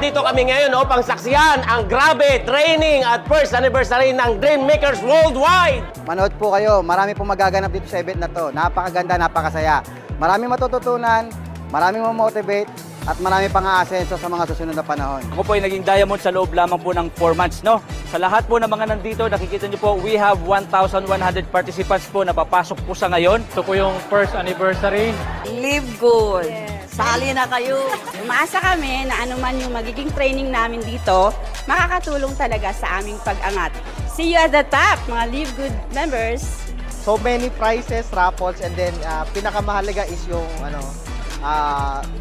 nandito kami ngayon upang saksihan ang grabe training at first anniversary ng Dream Makers Worldwide. Manood po kayo, marami pong magaganap dito sa event na to. Napakaganda, napakasaya. Maraming matututunan, maraming mamotivate, at marami pang aasenso sa mga susunod na panahon. Ako po ay naging diamond sa loob lamang po ng 4 months, no? Sa lahat po ng mga nandito, nakikita niyo po, we have 1,100 participants po na papasok po sa ngayon. Ito po yung first anniversary. Live good. Sali na kayo. Umaasa kami na anuman yung magiging training namin dito, makakatulong talaga sa aming pag-angat. See you at the top, mga Live Good members. So many prizes, raffles, and then pinakamahalaga is yung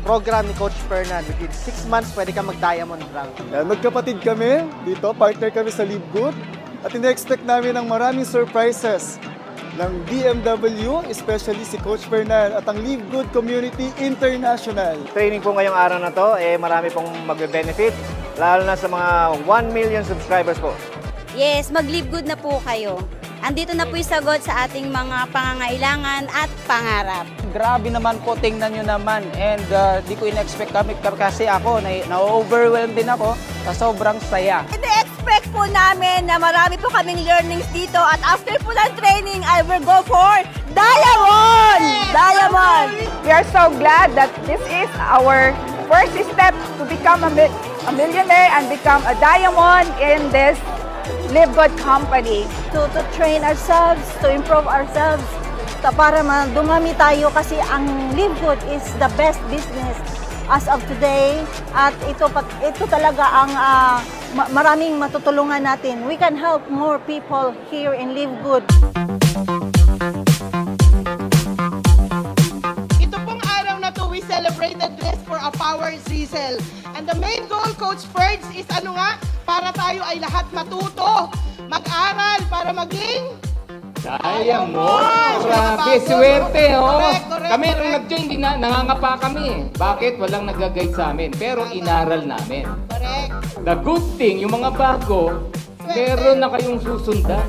program ni Coach Fernan. Within 6 months, pwede ka mag-diamond rank. Magkapatid kami dito, partner kami sa Live Good. At ina-expect namin ang maraming surprises ng BMW, especially si Coach Fernan at ang Live Good Community International. Training po ngayong araw na to, marami pong magbe-benefit, lalo na sa mga 1 million subscribers po. Yes, mag-live good na po kayo. Andito na po yung sagot sa ating mga pangangailangan at pangarap. Grabe naman po, tingnan nyo naman. And di ko in-expect kami kasi ako, na-overwhelmed din ako sa sobrang saya. Ina-expect po namin na marami po kaming learnings dito at after po ng training, I will go for Diamond! Diamond! We are so glad that this is our first step to become a millionaire and become a diamond in this Live Good company. To train ourselves, to improve ourselves, para dumami tayo kasi ang Live Good is the best business as of today at ito talaga ang maraming matutulungan natin. We can help more people here in Live Good. Ito pong araw na to, we celebrated this for a power sizzle. And the main goal, Coach Ferds, is ano nga? Para tayo ay lahat matuto, mag-aral, para maging Diamond! Grabe, swerte, oh! Correct. Kami nung nag-join, nangangapa kami. Bakit? Walang nag-guide sa amin. Pero inaral namin. Correct. The good thing, yung mga bago, meron na kayong susundan.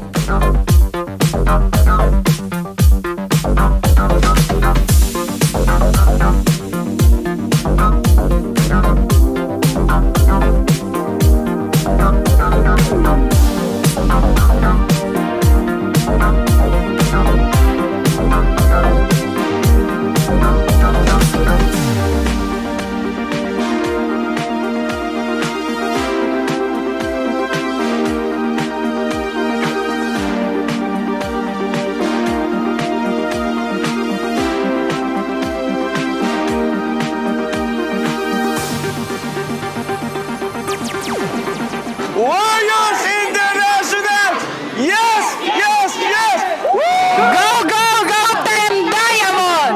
Warriors International! Yes! Yes! Yes! Woo! Go! Go! Go! Team Diamond!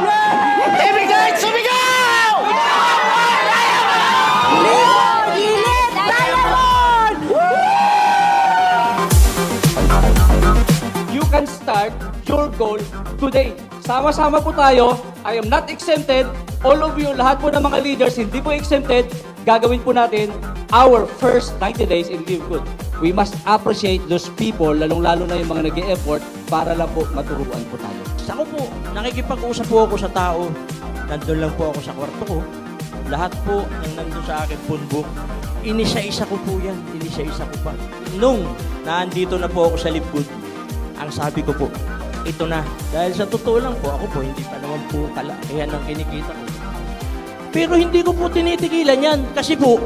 Ibigay! Sumigaw! You can start your goal today. Sama-sama po tayo. I am not exempted. All of you, lahat po ng mga leaders, hindi po exempted. Gagawin po natin our first 90 days in Live Good. We must appreciate those people, lalong-lalo na yung mga nag-e-effort para lang po maturuan po tayo. Ako po, nakikipag-usap po ako sa tao. Nandun lang po ako sa kwarto ko. Lahat po ng nandun sa akin punbok, inisa-isa ko po yan. Inisa-isa ko pa. Nung naandito na po ako sa Live Good, ang sabi ko po, ito na. Dahil sa totoo lang po, ako po, hindi pa naman po kalakihan ng kinikita ko. Pero hindi ko po tinitigilan yan. Kasi po,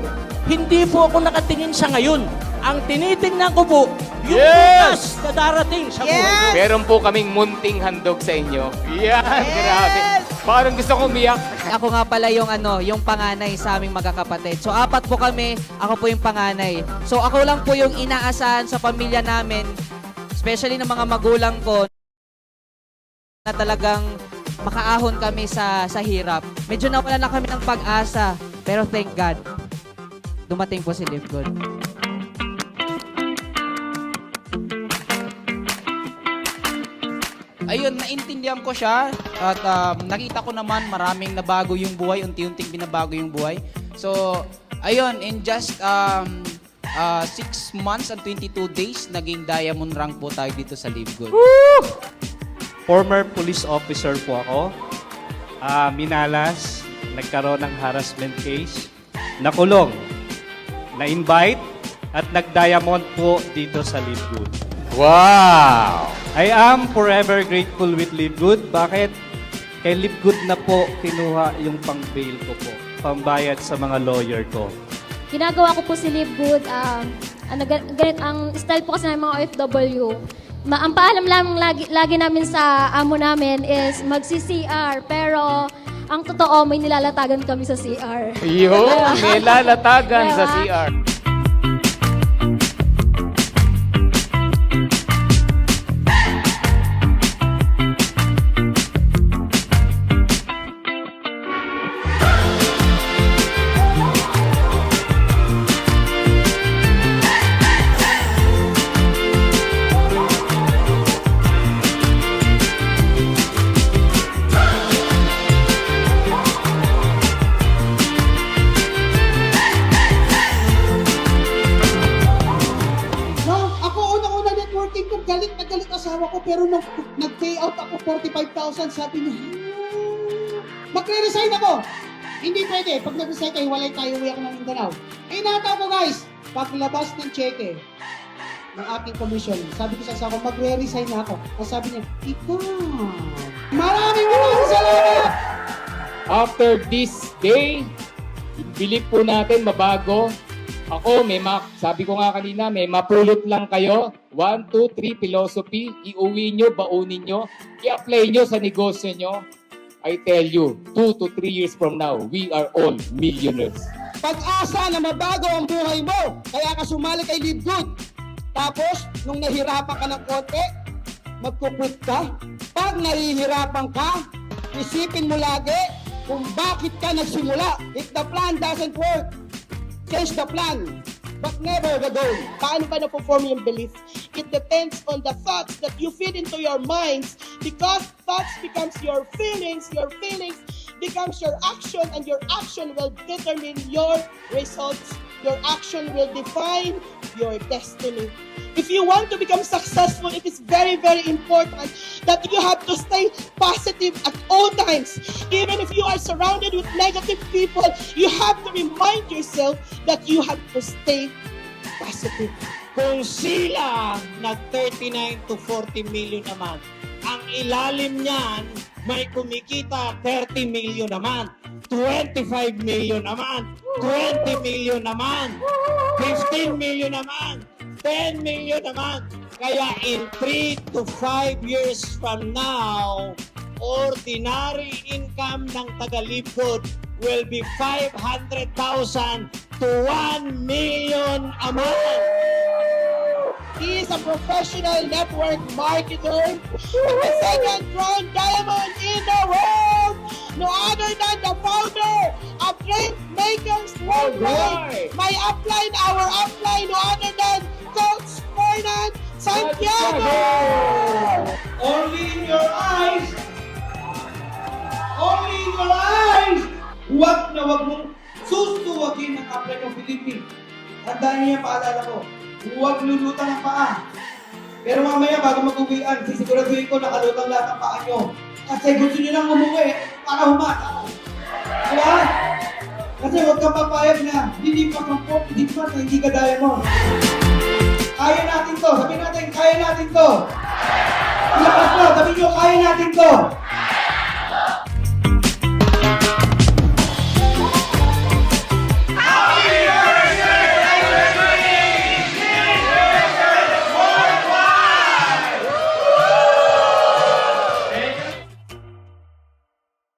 hindi po ako nakatingin sa ngayon. Ang tinitingnan ko po, yung bukas na darating sa buhay ko. Meron po kaming munting handog sa inyo. Yan, grabe. Parang gusto ko umiyak. Ako nga pala yung panganay sa aming magkakapatid. So, 4 po kami, ako po yung panganay. So, ako lang po yung inaasahan sa pamilya namin, especially ng mga magulang ko, na talagang makaahon kami sa hirap. Medyo nawala na kami ng pag-asa, pero thank God, dumating po si Live Good. Ayun, naintindihan ko siya at nakita ko naman maraming nabago yung buhay, unti-unting binabago yung buhay. So, ayun, in just 6 months and 22 days, naging diamond rank po tayo dito sa Live Good. Former police officer po ako. Minalas, nagkaroon ng harassment case. Nakulong. na-invite at nag-diamond po dito sa Live Good. Wow! I am forever grateful with Live Good. Bakit? Kay Live Good na po kinuha yung pang-bail ko po, pambayad sa mga lawyer ko. Ginagawa ko po si Live Good. Ang style po kasi ng mga OFW, ang paalam lang lagi namin sa amo namin is magsi-CR. Pero ang totoo, may nilalatagan kami sa CR. Yun, may lalatagan sa Diba? CR. No, ako unang-una networking ko, galit na galit asawa ko, pero nung nag-pay out ako 45,000, sabi niya, magre-resign ako. Hindi pwede. Pag nag-resign kayo, walay tayo, uwi ako ng Mindanao. Inataw ko guys, paglabas ng cheque ng aking commission, sabi ko sa asawa ko, magre-resign na ako. Ang sabi niya, ikaw. Maraming salamat! After this day, believe po natin mabago. Ako, sabi ko nga kanina, may mapulot lang kayo. 1, 2, 3 philosophy. Iuwi nyo, baunin nyo. I-apply nyo sa negosyo nyo. I tell you, 2 to 3 years from now, we are all millionaires. Pag-asa na mabago ang buhay mo, kaya ka sumali kay Live Good. Tapos, nung nahirapan ka ng konti, magkukwit ka. Pag nahihirapan ka, isipin mo lagi kung bakit ka nagsimula. If the plan doesn't work, change the plan, but never the goal. Paano ba na-perform yung belief? It depends on the thoughts that you feed into your minds, because thoughts becomes your feelings becomes your action, and your action will determine your results. Your action will define your destiny. If you want to become successful, it is very, very important that you have to stay positive at all times. Even if you are surrounded with negative people, you have to remind yourself that you have to stay positive. Kung sila nag-39 to 40 million naman, ang ilalim niyan may kumikita 30 million naman, 25 million naman, 20 million naman, 15 million naman, 10 million naman. Kaya in 3 to 5 years from now, ordinary income ng taga-Live Good will be 500,000 to 1 million a month. He is a professional network marketer, the second crown diamond in the world, no other than the founder of Dream Makers Worldwide. My upline, our upline, no other than Coach Fernand Santiago. Only in your eyes. Only in your eyes. Huwag na huwag mong susuwagin ang upline ng Philippines. Tandaan niyo yung paalala ko. Huwag lulutan ng paa. Pero mamaya bago mag-uwian, sisiguraduhin ko nakalutang lahat ng paa nyo. Kasi gusto nyo lang umuwi para humata. Diba? Kasi huwag kang papayag na hindi pa kampok, hindi pa na hindi ka diamond. Kaya natin to. Sabihin natin, kaya natin to. Lakas mo, sabihin nyo, kaya natin to.